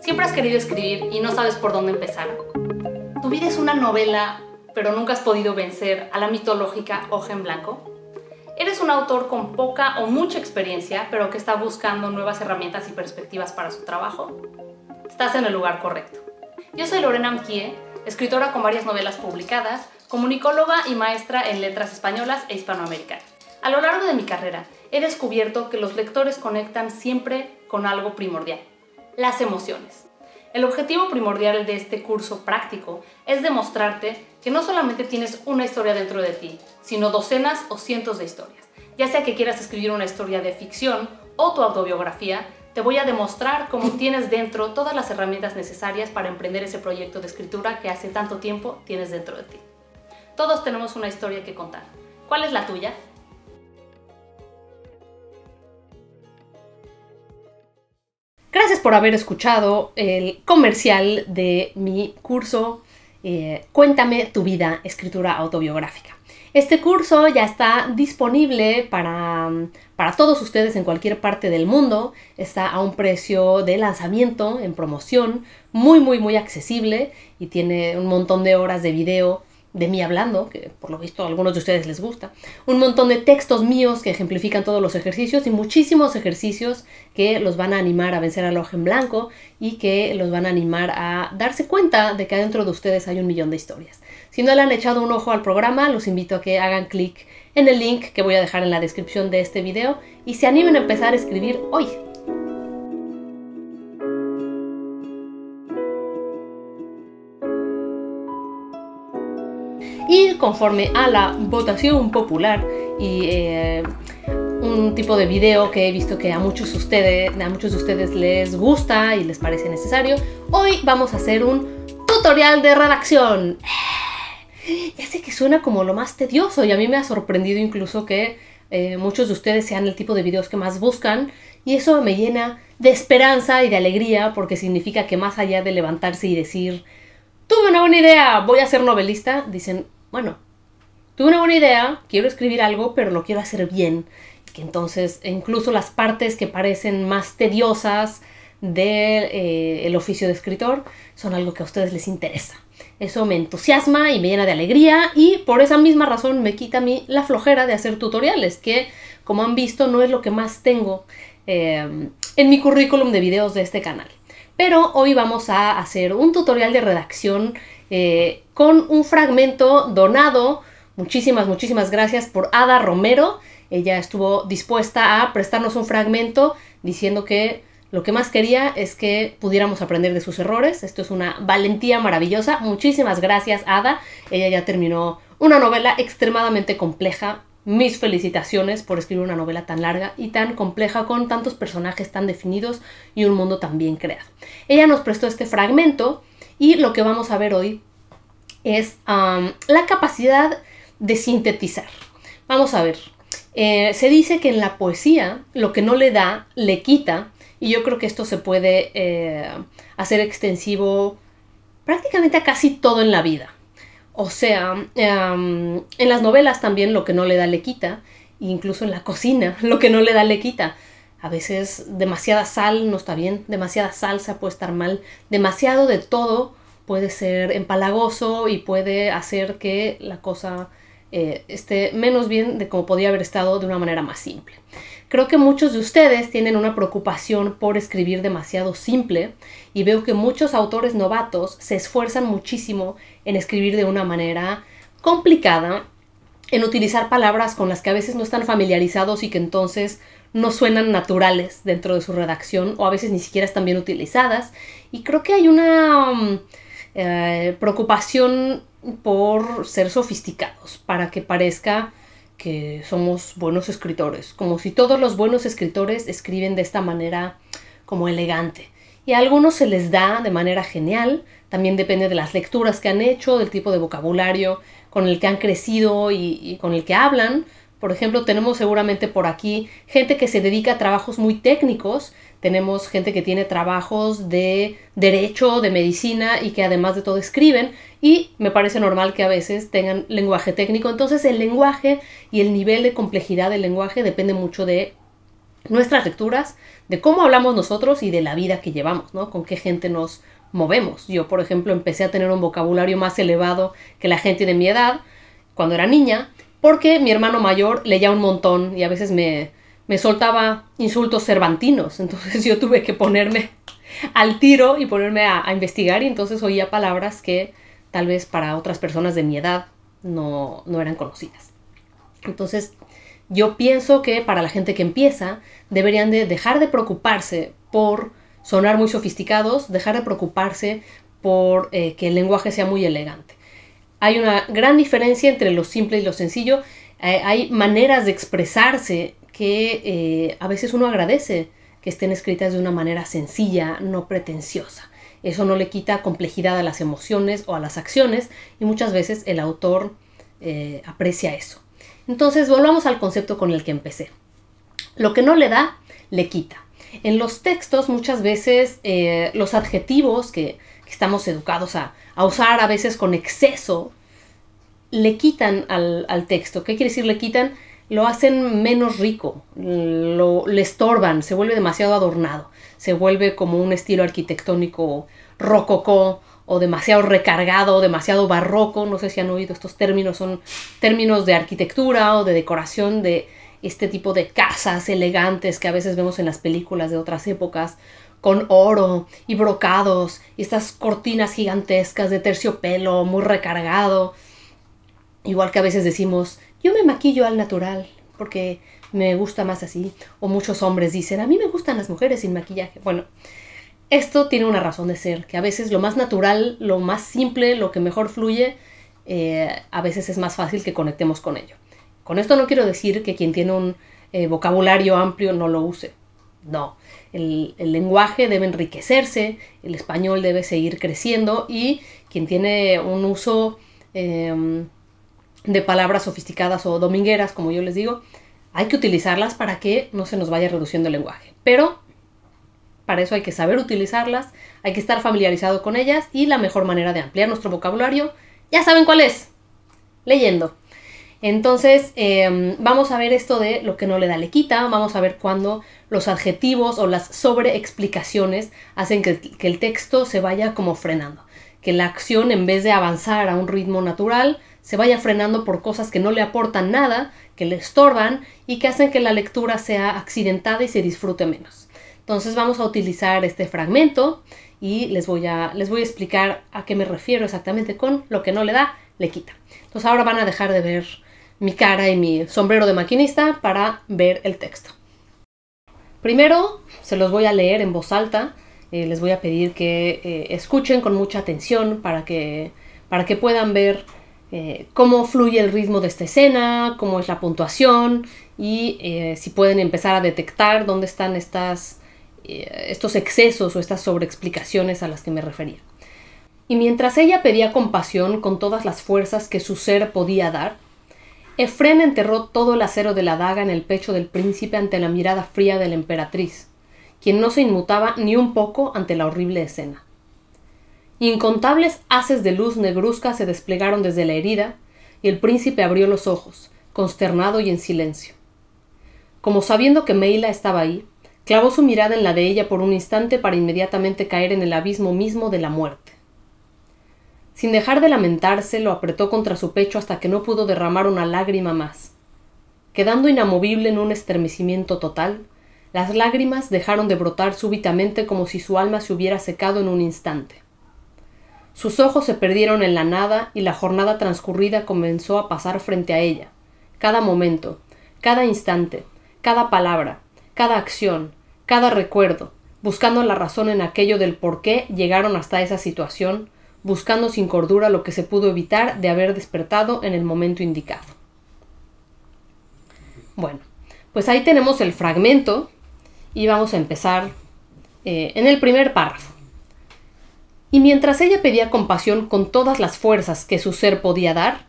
¿Siempre has querido escribir y no sabes por dónde empezar? ¿Tu vida es una novela, pero nunca has podido vencer a la mitológica hoja en blanco? ¿Eres un autor con poca o mucha experiencia, pero que está buscando nuevas herramientas y perspectivas para su trabajo? Estás en el lugar correcto. Yo soy Lorena Mquie, escritora con varias novelas publicadas, comunicóloga y maestra en letras españolas e hispanoamericanas. A lo largo de mi carrera he descubierto que los lectores conectan siempre con algo primordial: las emociones. El objetivo primordial de este curso práctico es demostrarte que no solamente tienes una historia dentro de ti, sino docenas o cientos de historias. Ya sea que quieras escribir una historia de ficción o tu autobiografía, te voy a demostrar cómo tienes dentro todas las herramientas necesarias para emprender ese proyecto de escritura que hace tanto tiempo tienes dentro de ti. Todos tenemos una historia que contar. ¿Cuál es la tuya? Gracias por haber escuchado el comercial de mi curso Cuéntame tu vida, escritura autobiográfica. Este curso ya está disponible para todos ustedes en cualquier parte del mundo. Está a un precio de lanzamiento, en promoción, muy accesible, y tiene un montón de horas de video de mí hablando, que por lo visto a algunos de ustedes les gusta, un montón de textos míos que ejemplifican todos los ejercicios y muchísimos ejercicios que los van a animar a vencer al ojo en blanco y que los van a animar a darse cuenta de que adentro de ustedes hay un millón de historias. Si no le han echado un ojo al programa, los invito a que hagan clic en el link que voy a dejar en la descripción de este video y se animen a empezar a escribir hoy. Y conforme a la votación popular y un tipo de video que he visto que a muchos de ustedes les gusta y les parece necesario, hoy vamos a hacer un tutorial de redacción. Ya sé que suena como lo más tedioso y a mí me ha sorprendido incluso que muchos de ustedes sean el tipo de videos que más buscan, y eso me llena de esperanza y de alegría, porque significa que más allá de levantarse y decir tuve una buena idea, voy a ser novelista, dicen, bueno, tuve una buena idea, quiero escribir algo, pero lo quiero hacer bien. Y que entonces incluso las partes que parecen más tediosas del oficio de escritor son algo que a ustedes les interesa. Eso me entusiasma y me llena de alegría, y por esa misma razón me quita a mí la flojera de hacer tutoriales, que como han visto no es lo que más tengo en mi currículum de videos de este canal. Pero hoy vamos a hacer un tutorial de redacción con un fragmento donado. Muchísimas gracias por Ada Romero. Ella estuvo dispuesta a prestarnos un fragmento diciendo que lo que más quería es que pudiéramos aprender de sus errores. Esto es una valentía maravillosa. Muchísimas gracias, Ada. Ella ya terminó una novela extremadamente compleja. Mis felicitaciones por escribir una novela tan larga y tan compleja, con tantos personajes tan definidos y un mundo tan bien creado. Ella nos prestó este fragmento y lo que vamos a ver hoy es la capacidad de sintetizar. Vamos a ver. Se dice que en la poesía lo que no le da, le quita, y yo creo que esto se puede hacer extensivo prácticamente a casi todo en la vida. O sea, en las novelas también lo que no le da le quita, incluso en la cocina lo que no le da le quita. A veces demasiada sal no está bien, demasiada salsa puede estar mal, demasiado de todo puede ser empalagoso y puede hacer que la cosa esté menos bien de como podría haber estado de una manera más simple. Creo que muchos de ustedes tienen una preocupación por escribir demasiado simple, y veo que muchos autores novatos se esfuerzan muchísimo en escribir de una manera complicada, en utilizar palabras con las que a veces no están familiarizados y que entonces no suenan naturales dentro de su redacción, o a veces ni siquiera están bien utilizadas. Y creo que hay una preocupación por ser sofisticados, para que parezca que somos buenos escritores, como si todos los buenos escritores escriben de esta manera como elegante. Y a algunos se les da de manera genial, también depende de las lecturas que han hecho, del tipo de vocabulario con el que han crecido y con el que hablan, Por ejemplo, tenemos seguramente por aquí gente que se dedica a trabajos muy técnicos. Tenemos gente que tiene trabajos de derecho, de medicina y que además de todo escriben. Y me parece normal que a veces tengan lenguaje técnico. Entonces el lenguaje y el nivel de complejidad del lenguaje depende mucho de nuestras lecturas, de cómo hablamos nosotros y de la vida que llevamos, ¿no? Con qué gente nos movemos. Yo, por ejemplo, empecé a tener un vocabulario más elevado que la gente de mi edad cuando era niña, porque mi hermano mayor leía un montón y a veces me soltaba insultos cervantinos. Entonces yo tuve que ponerme al tiro y ponerme a investigar, y entonces oía palabras que tal vez para otras personas de mi edad no eran conocidas. Entonces yo pienso que para la gente que empieza deberían de dejar de preocuparse por sonar muy sofisticados, dejar de preocuparse por que el lenguaje sea muy elegante. Hay una gran diferencia entre lo simple y lo sencillo. Hay maneras de expresarse que a veces uno agradece que estén escritas de una manera sencilla, no pretenciosa. Eso no le quita complejidad a las emociones o a las acciones, y muchas veces el autor aprecia eso. Entonces volvamos al concepto con el que empecé. Lo que no le da, le quita. En los textos muchas veces los adjetivos que estamos educados a usar a veces con exceso, le quitan al texto. ¿Qué quiere decir le quitan? Lo hacen menos rico, le estorban, se vuelve demasiado adornado, se vuelve como un estilo arquitectónico rococó o demasiado recargado, demasiado barroco. No sé si han oído estos términos, son términos de arquitectura o de decoración de este tipo de casas elegantes que a veces vemos en las películas de otras épocas, con oro y brocados y estas cortinas gigantescas de terciopelo muy recargado. Igual que a veces decimos, yo me maquillo al natural porque me gusta más así. O muchos hombres dicen, a mí me gustan las mujeres sin maquillaje. Bueno, esto tiene una razón de ser, que a veces lo más natural, lo más simple, lo que mejor fluye, a veces es más fácil que conectemos con ello. Con esto no quiero decir que quien tiene un vocabulario amplio no lo use. No, el lenguaje debe enriquecerse, el español debe seguir creciendo, y quien tiene un uso de palabras sofisticadas o domingueras, como yo les digo, hay que utilizarlas para que no se nos vaya reduciendo el lenguaje. Pero para eso hay que saber utilizarlas, hay que estar familiarizado con ellas, y la mejor manera de ampliar nuestro vocabulario, ya saben cuál es, leyendo. Entonces vamos a ver esto de lo que no le da le quita. Vamos a ver cuándo los adjetivos o las sobreexplicaciones hacen que el texto se vaya como frenando, que la acción, en vez de avanzar a un ritmo natural, se vaya frenando por cosas que no le aportan nada, que le estorban y que hacen que la lectura sea accidentada y se disfrute menos. Entonces vamos a utilizar este fragmento y les voy a explicar a qué me refiero exactamente con lo que no le da, le quita. Entonces ahora van a dejar de ver mi cara y mi sombrero de maquinista para ver el texto. Primero se los voy a leer en voz alta. Les voy a pedir que escuchen con mucha atención para que puedan ver cómo fluye el ritmo de esta escena, cómo es la puntuación, y si pueden empezar a detectar dónde están estos excesos o estas sobreexplicaciones a las que me refería. Y mientras ella pedía compasión con todas las fuerzas que su ser podía dar, Efrén enterró todo el acero de la daga en el pecho del príncipe ante la mirada fría de la emperatriz, quien no se inmutaba ni un poco ante la horrible escena. Incontables haces de luz negruzca se desplegaron desde la herida, y el príncipe abrió los ojos, consternado y en silencio. Como sabiendo que Meila estaba ahí, clavó su mirada en la de ella por un instante para inmediatamente caer en el abismo mismo de la muerte. Sin dejar de lamentarse, lo apretó contra su pecho hasta que no pudo derramar una lágrima más. Quedando inamovible en un estremecimiento total, las lágrimas dejaron de brotar súbitamente como si su alma se hubiera secado en un instante. Sus ojos se perdieron en la nada y la jornada transcurrida comenzó a pasar frente a ella. Cada momento, cada instante, cada palabra, cada acción, cada recuerdo, buscando la razón en aquello del por qué llegaron hasta esa situación, buscando sin cordura lo que se pudo evitar de haber despertado en el momento indicado. Bueno, pues ahí tenemos el fragmento y vamos a empezar en el primer párrafo. Y mientras ella pedía compasión con todas las fuerzas que su ser podía dar,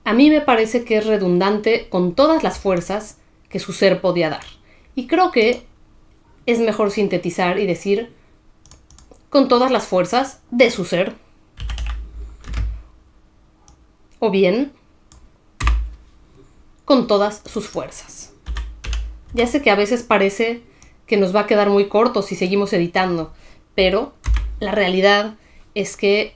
a mí me parece que es redundante con todas las fuerzas que su ser podía dar. Y creo que es mejor sintetizar y decir con todas las fuerzas de su ser. O bien, con todas sus fuerzas. Ya sé que a veces parece que nos va a quedar muy corto si seguimos editando, pero la realidad es que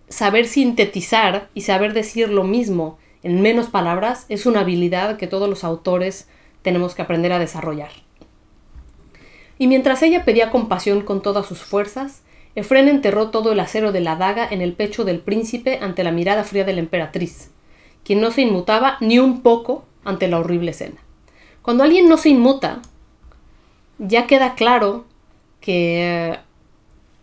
saber sintetizar y saber decir lo mismo en menos palabras es una habilidad que todos los autores tenemos que aprender a desarrollar. Y mientras ella pedía compasión con todas sus fuerzas, Efrén enterró todo el acero de la daga en el pecho del príncipe ante la mirada fría de la emperatriz, quien no se inmutaba ni un poco ante la horrible escena. Cuando alguien no se inmuta, ya queda claro que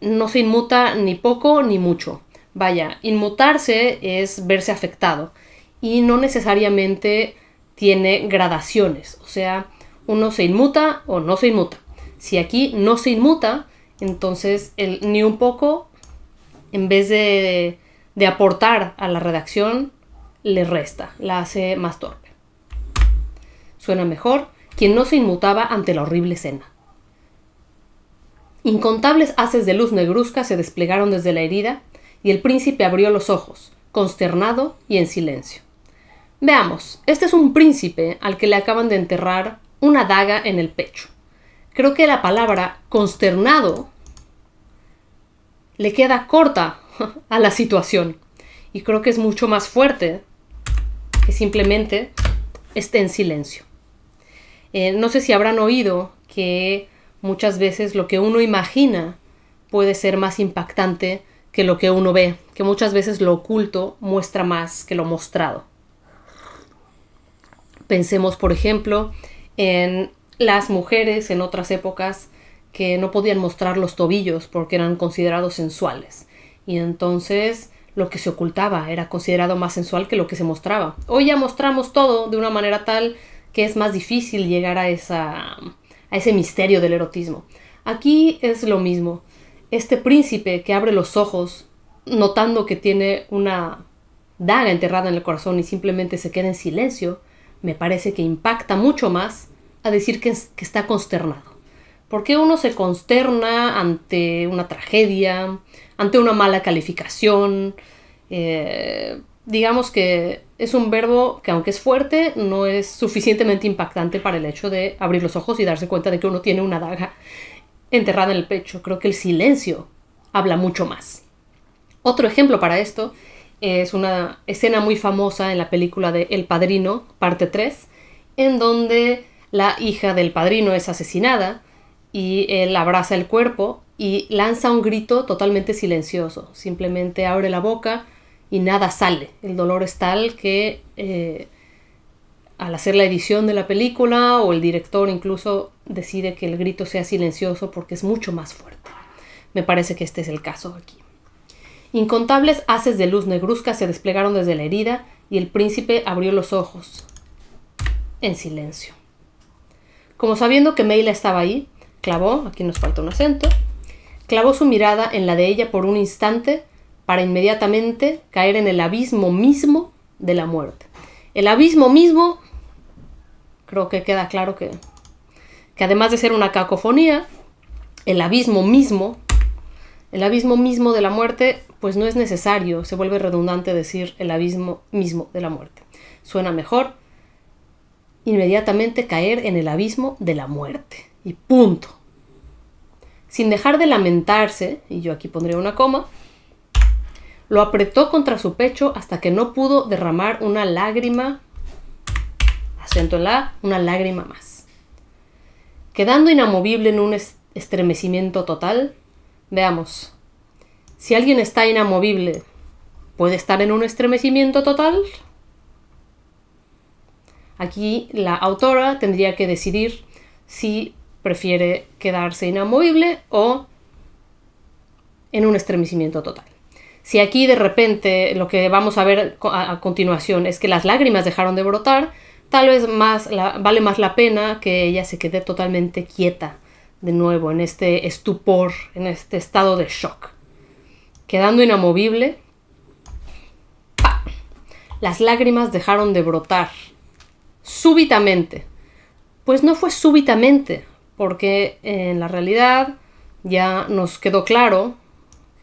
no se inmuta ni poco ni mucho. Vaya, inmutarse es verse afectado y no necesariamente tiene gradaciones. O sea, uno se inmuta o no se inmuta. Si aquí no se inmuta, entonces el ni un poco, en vez de aportar a la redacción, le resta, la hace más torpe. Suena mejor quien no se inmutaba ante la horrible escena. Incontables haces de luz negruzca se desplegaron desde la herida y el príncipe abrió los ojos, consternado y en silencio. Veamos, este es un príncipe al que le acaban de enterrar una daga en el pecho. Creo que la palabra consternado le queda corta a la situación y creo que es mucho más fuerte que simplemente esté en silencio. No sé si habrán oído que muchas veces lo que uno imagina puede ser más impactante que lo que uno ve, que muchas veces lo oculto muestra más que lo mostrado. Pensemos, por ejemplo, en las mujeres en otras épocas que no podían mostrar los tobillos porque eran considerados sensuales. Y entonces lo que se ocultaba era considerado más sensual que lo que se mostraba. Hoy ya mostramos todo de una manera tal que es más difícil llegar a ese misterio del erotismo. Aquí es lo mismo. Este príncipe que abre los ojos notando que tiene una daga enterrada en el corazón y simplemente se queda en silencio, me parece que impacta mucho más a decir que está consternado. ¿Por qué uno se consterna ante una tragedia, ante una mala calificación? Digamos que es un verbo que, aunque es fuerte, no es suficientemente impactante para el hecho de abrir los ojos y darse cuenta de que uno tiene una daga enterrada en el pecho. Creo que el silencio habla mucho más. Otro ejemplo para esto es una escena muy famosa en la película de El Padrino, parte 3, en donde la hija del padrino es asesinada y él abraza el cuerpo y lanza un grito totalmente silencioso. Simplemente abre la boca y nada sale. El dolor es tal que al hacer la edición de la película o el director incluso decide que el grito sea silencioso porque es mucho más fuerte. Me parece que este es el caso aquí. Incontables haces de luz negruzca se desplegaron desde la herida y el príncipe abrió los ojos en silencio. Como sabiendo que Meila estaba ahí, clavó, aquí nos falta un acento, clavó su mirada en la de ella por un instante para inmediatamente caer en el abismo mismo de la muerte. El abismo mismo, creo que queda claro que además de ser una cacofonía, el abismo mismo de la muerte, pues no es necesario, se vuelve redundante decir el abismo mismo de la muerte. Suena mejor inmediatamente caer en el abismo de la muerte. Y punto. Sin dejar de lamentarse, y yo aquí pondría una coma, lo apretó contra su pecho hasta que no pudo derramar una lágrima, acento en la, una lágrima más. Quedando inamovible en un estremecimiento total, veamos, si alguien está inamovible, ¿puede estar en un estremecimiento total? Aquí la autora tendría que decidir si prefiere quedarse inamovible o en un estremecimiento total. Si aquí de repente lo que vamos a ver a continuación es que las lágrimas dejaron de brotar, tal vez vale más la pena que ella se quede totalmente quieta de nuevo en este estupor, en este estado de shock. Quedando inamovible, ¡pa!, las lágrimas dejaron de brotar. Súbitamente. Pues no fue súbitamente, porque en la realidad ya nos quedó claro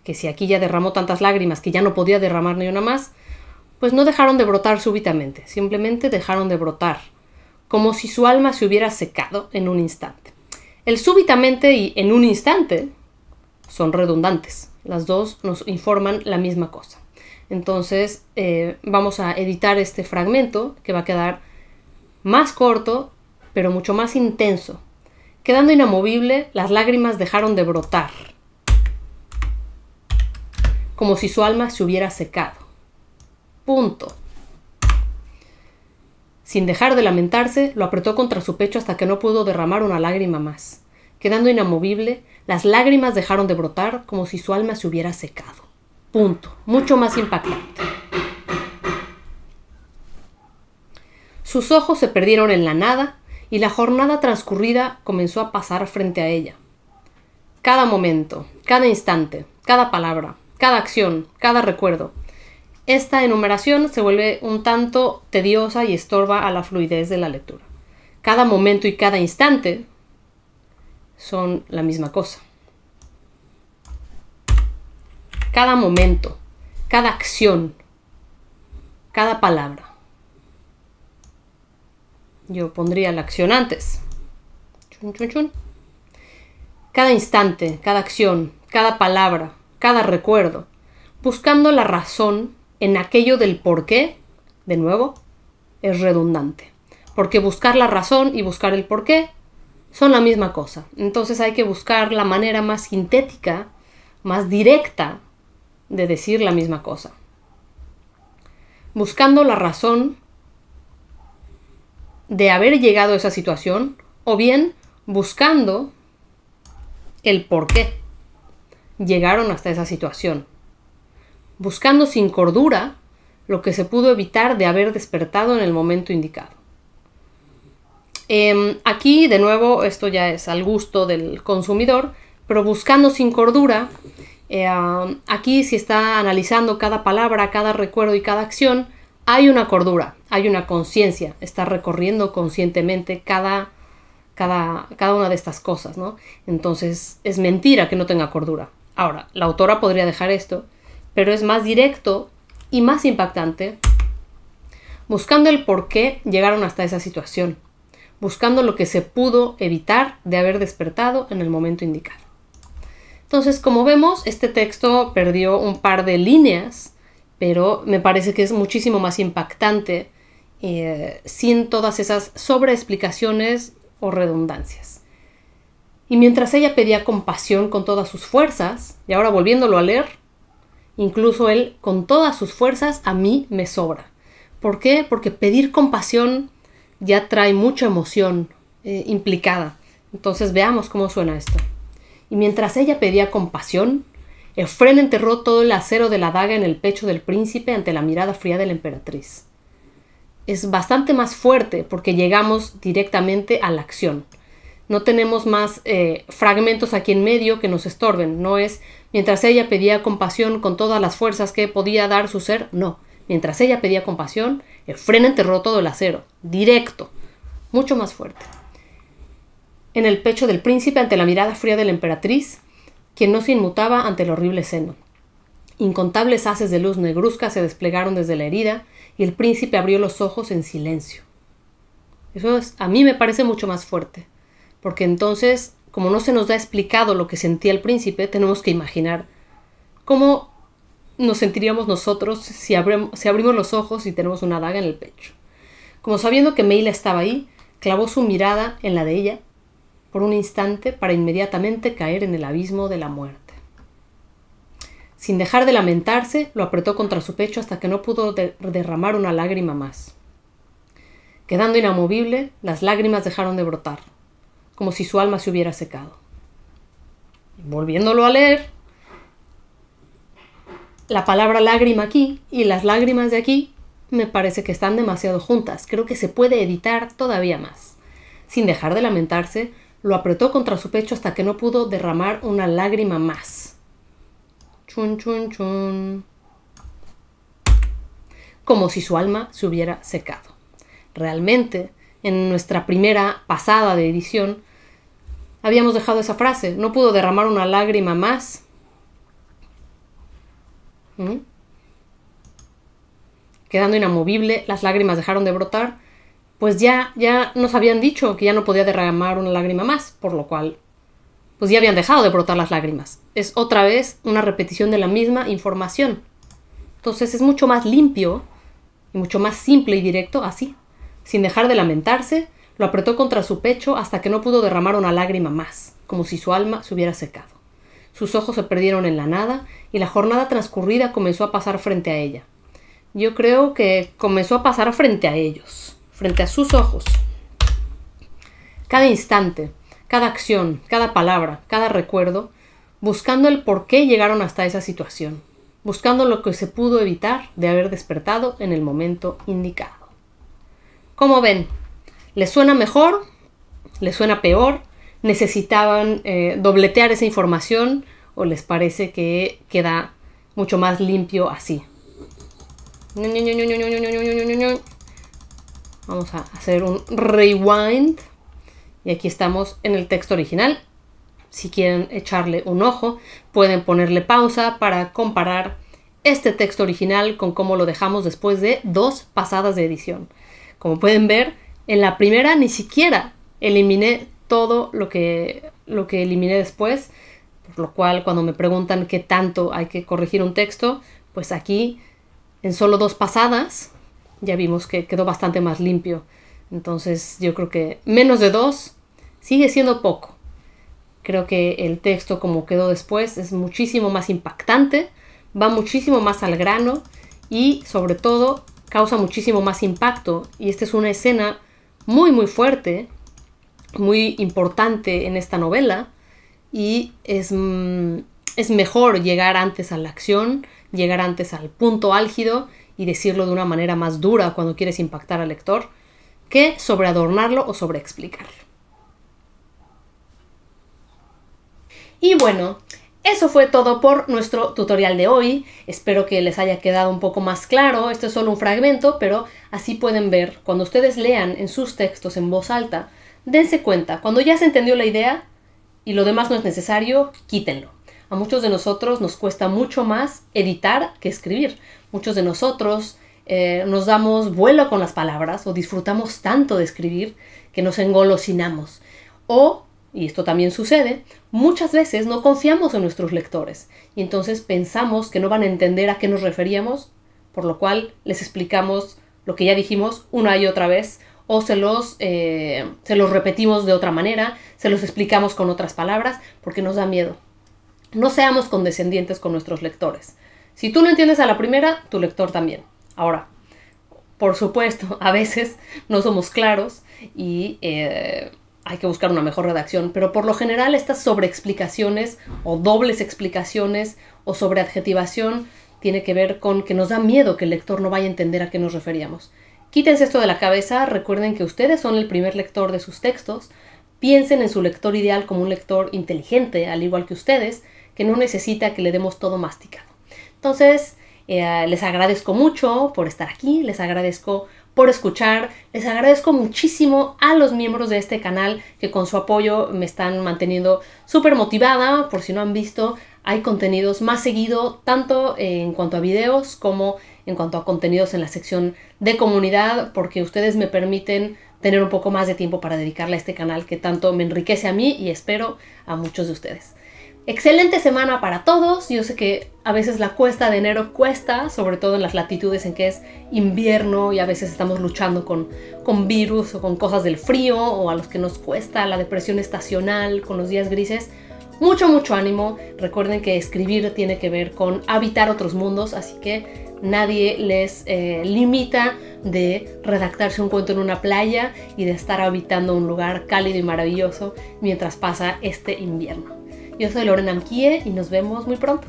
que si aquí ya derramó tantas lágrimas que ya no podía derramar ni una más, pues no dejaron de brotar súbitamente, simplemente dejaron de brotar, como si su alma se hubiera secado en un instante. El súbitamente y en un instante son redundantes, las dos nos informan la misma cosa. Entonces vamos a editar este fragmento que va a quedar más corto, pero mucho más intenso. Quedando inamovible, las lágrimas dejaron de brotar, como si su alma se hubiera secado. Punto. Sin dejar de lamentarse, lo apretó contra su pecho hasta que no pudo derramar una lágrima más. Quedando inamovible, las lágrimas dejaron de brotar como si su alma se hubiera secado. Punto. Mucho más impactante. Sus ojos se perdieron en la nada y la jornada transcurrida comenzó a pasar frente a ella. Cada momento, cada instante, cada palabra, cada acción, cada recuerdo. Esta enumeración se vuelve un tanto tediosa y estorba a la fluidez de la lectura. Cada momento y cada instante son la misma cosa. Cada momento, cada acción, cada palabra. Yo pondría la acción antes. Chun, chun, chun. Cada instante, cada acción, cada palabra, cada recuerdo, buscando la razón en aquello del por qué, de nuevo, es redundante. Porque buscar la razón y buscar el por qué son la misma cosa. Entonces hay que buscar la manera más sintética, más directa de decir la misma cosa. Buscando la razón de haber llegado a esa situación, o bien buscando el por qué llegaron hasta esa situación. Buscando sin cordura lo que se pudo evitar de haber despertado en el momento indicado. Aquí, de nuevo, esto ya es al gusto del consumidor, pero buscando sin cordura, aquí si está analizando cada palabra, cada recuerdo y cada acción, hay una cordura, hay una conciencia, está recorriendo conscientemente cada una de estas cosas, ¿no? Entonces es mentira que no tenga cordura. Ahora, la autora podría dejar esto, pero es más directo y más impactante, buscando el por qué llegaron hasta esa situación, buscando lo que se pudo evitar de haber despertado en el momento indicado. Entonces, como vemos, este texto perdió un par de líneas, pero me parece que es muchísimo más impactante sin todas esas sobreexplicaciones o redundancias. Y mientras ella pedía compasión con todas sus fuerzas, y ahora volviéndolo a leer, incluso él con todas sus fuerzas a mí me sobra. ¿Por qué? Porque pedir compasión ya trae mucha emoción implicada. Entonces veamos cómo suena esto. Y mientras ella pedía compasión, Efrén enterró todo el acero de la daga en el pecho del príncipe ante la mirada fría de la emperatriz. Es bastante más fuerte porque llegamos directamente a la acción. No tenemos más fragmentos aquí en medio que nos estorben. No es mientras ella pedía compasión con todas las fuerzas que podía dar su ser. No. Mientras ella pedía compasión, Efrén enterró todo el acero. Directo. Mucho más fuerte. En el pecho del príncipe ante la mirada fría de la emperatriz, quien no se inmutaba ante el horrible seno. Incontables haces de luz negruzca se desplegaron desde la herida y el príncipe abrió los ojos en silencio. Eso a mí me parece mucho más fuerte, porque entonces, como no se nos da explicado lo que sentía el príncipe, tenemos que imaginar cómo nos sentiríamos nosotros si abrimos los ojos y tenemos una daga en el pecho. Como sabiendo que Meila estaba ahí, clavó su mirada en la de ella por un instante para inmediatamente caer en el abismo de la muerte. Sin dejar de lamentarse, lo apretó contra su pecho hasta que no pudo derramar una lágrima más. Quedando inamovible, las lágrimas dejaron de brotar, como si su alma se hubiera secado. Volviéndolo a leer, la palabra lágrima aquí y las lágrimas de aquí me parece que están demasiado juntas. Creo que se puede editar todavía más. Sin dejar de lamentarse, lo apretó contra su pecho hasta que no pudo derramar una lágrima más. Chun, chun, chun. como si su alma se hubiera secado. Realmente, en nuestra primera pasada de edición, habíamos dejado esa frase, no pudo derramar una lágrima más. Quedando inamovible, las lágrimas dejaron de brotar, pues ya nos habían dicho que ya no podía derramar una lágrima más, por lo cual pues ya habían dejado de brotar las lágrimas. Es otra vez una repetición de la misma información. Entonces es mucho más limpio y mucho más simple y directo así. Sin dejar de lamentarse, lo apretó contra su pecho hasta que no pudo derramar una lágrima más, como si su alma se hubiera secado. Sus ojos se perdieron en la nada y la jornada transcurrida comenzó a pasar frente a ella. Yo creo que comenzó a pasar frente a ellos, frente a sus ojos. Cada instante, cada acción, cada palabra, cada recuerdo, buscando el por qué llegaron hasta esa situación, buscando lo que se pudo evitar de haber despertado en el momento indicado. ¿Cómo ven? ¿Les suena mejor? ¿Les suena peor? ¿Necesitaban dobletear esa información? ¿O les parece que queda mucho más limpio así? Vamos a hacer un rewind. Y aquí estamos en el texto original. Si quieren echarle un ojo, pueden ponerle pausa para comparar este texto original con cómo lo dejamos después de 2 pasadas de edición. Como pueden ver, en la primera ni siquiera eliminé todo lo que eliminé después, por lo cual cuando me preguntan qué tanto hay que corregir un texto, pues aquí en solo 2 pasadas ya vimos que quedó bastante más limpio. Entonces yo creo que menos de 2 sigue siendo poco. Creo que el texto como quedó después es muchísimo más impactante, va muchísimo más al grano y sobre todo causa muchísimo más impacto. Y esta es una escena muy muy fuerte, muy importante en esta novela y es mejor llegar antes a la acción, llegar antes al punto álgido y decirlo de una manera más dura cuando quieres impactar al lector que sobreadornarlo o sobreexplicarlo. Y bueno, eso fue todo por nuestro tutorial de hoy. Espero que les haya quedado un poco más claro. Esto es solo un fragmento, pero así pueden ver. Cuando ustedes lean en sus textos en voz alta, dense cuenta. Cuando ya se entendió la idea y lo demás no es necesario, quítenlo. A muchos de nosotros nos cuesta mucho más editar que escribir. Muchos de nosotros nos damos vuelo con las palabras o disfrutamos tanto de escribir que nos engolosinamos. O, y esto también sucede, muchas veces no confiamos en nuestros lectores y entonces pensamos que no van a entender a qué nos referíamos, por lo cual les explicamos lo que ya dijimos una y otra vez o se los repetimos de otra manera, se los explicamos con otras palabras porque nos da miedo. No seamos condescendientes con nuestros lectores. Si tú no entiendes a la primera, tu lector también. Ahora, por supuesto, a veces no somos claros y hay que buscar una mejor redacción, pero por lo general estas sobreexplicaciones o dobles explicaciones o sobreadjetivación tiene que ver con que nos da miedo que el lector no vaya a entender a qué nos referíamos. Quítense esto de la cabeza, recuerden que ustedes son el primer lector de sus textos, piensen en su lector ideal como un lector inteligente, al igual que ustedes, que no necesita que le demos todo masticado. Entonces, les agradezco mucho por estar aquí, les agradezco por escuchar, les agradezco muchísimo a los miembros de este canal que con su apoyo me están manteniendo súper motivada. Por si no han visto, hay contenidos más seguido, tanto en cuanto a videos como en cuanto a contenidos en la sección de comunidad, porque ustedes me permiten tener un poco más de tiempo para dedicarle a este canal que tanto me enriquece a mí y espero a muchos de ustedes. Excelente semana para todos. Yo sé que a veces la cuesta de enero cuesta, sobre todo en las latitudes en que es invierno y a veces estamos luchando con virus o con cosas del frío o a los que nos cuesta la depresión estacional con los días grises. Mucho ánimo. Recuerden que escribir tiene que ver con habitar otros mundos, así que nadie les limita de redactarse un cuento en una playa y de estar habitando un lugar cálido y maravilloso mientras pasa este invierno. Yo soy Lorena Amquie y nos vemos muy pronto.